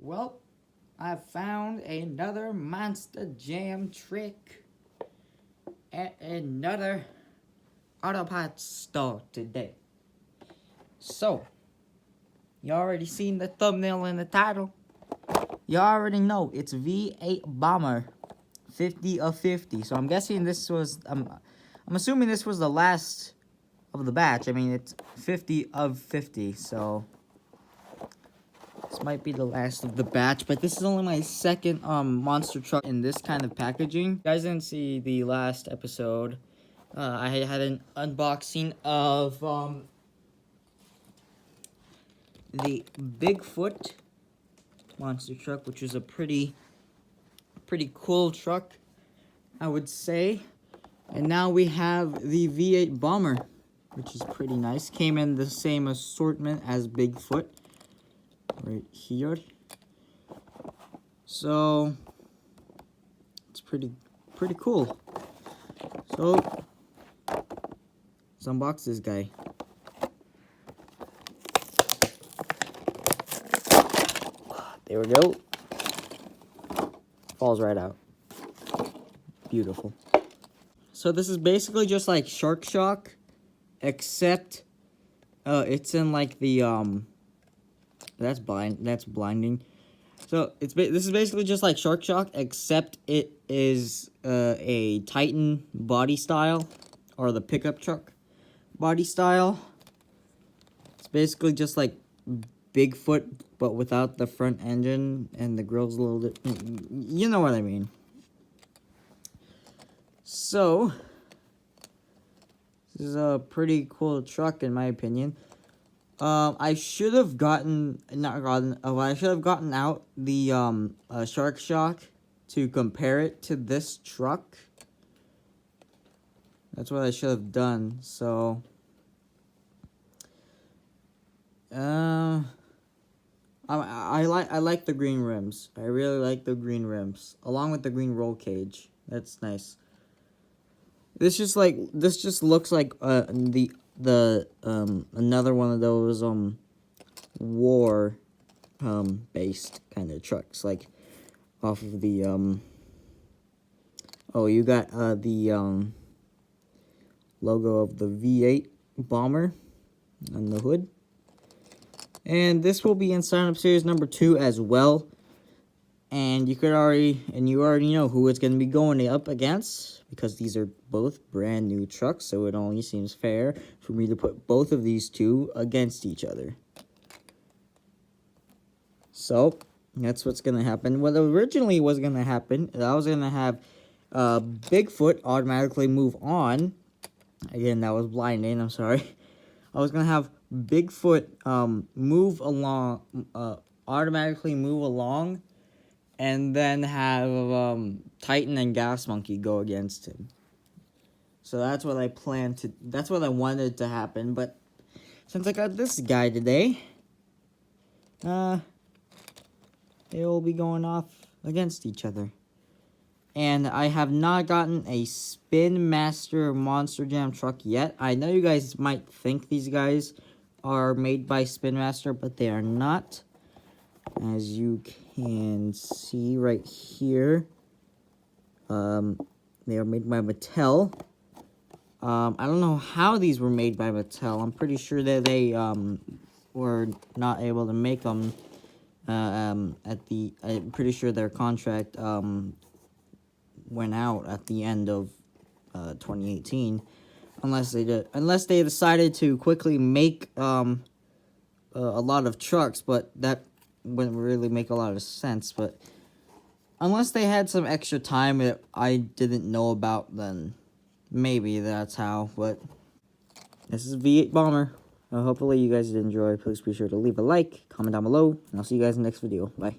Well, I found another Monster Jam trick at another auto parts store today. So, you already seen the thumbnail and the title. You already know it's V8 Bomber 50 of 50. So I'm guessing this was, I'm assuming this was the last of the batch. I mean, it's 50 of 50, so this might be the last of the batch, but this is only my second monster truck in this kind of packaging. You guys didn't see the last episode. I had an unboxing of the Bigfoot monster truck, which is a pretty cool truck, I would say. And now we have the V8 Bomber, which is pretty nice. Came in the same assortment as Bigfoot right here. So it's pretty cool. So let's unbox this guy. There we go. Falls right out. Beautiful. So this is basically just like Shark Shock, except it's in like the that's blinding. So this is basically just like Shark Shock, except it is a Titan body style, or the pickup truck body style. It's basically just like Bigfoot, but without the front engine, and the grill's a little bit, you know what I mean. So this is a pretty cool truck in my opinion. I should have gotten out the Shark Shock to compare it to this truck. That's what I should have done. So I like the green rims. I really like the green rims, along with the green roll cage. That's nice. This just looks like another one of those war based kind of trucks, like off of the oh, you got the logo of the V8 Bomber on the hood. And this will be in Sign Up Series number 2 as well. And you already know who it's going to be going up against, because these are both brand new trucks, so it only seems fair for me to put both of these two against each other. So that's what's going to happen. What originally was going to happen is I was going to have Bigfoot automatically move on. Again, that was blinding, I'm sorry. I was going to have Bigfoot automatically move along, and then have Titan and Gas Monkey go against him. So that's what I planned to. That's what I wanted to happen. But since I got this guy today, they will be going off against each other. And I have not gotten a Spin Master Monster Jam truck yet. I know you guys might think these guys are made by Spin Master, but they are not. As you can see right here, they are made by Mattel. I don't know how these were made by Mattel. I'm pretty sure that they were not able to make them I'm pretty sure their contract went out at the end of 2018, unless they decided to quickly make a lot of trucks, but that wouldn't really make a lot of sense. But unless they had some extra time that I didn't know about, then maybe that's how. But this is V8 Bomber. Hopefully you guys did enjoy. Please be sure to leave a like, comment down below, and I'll see you guys in the next video. Bye.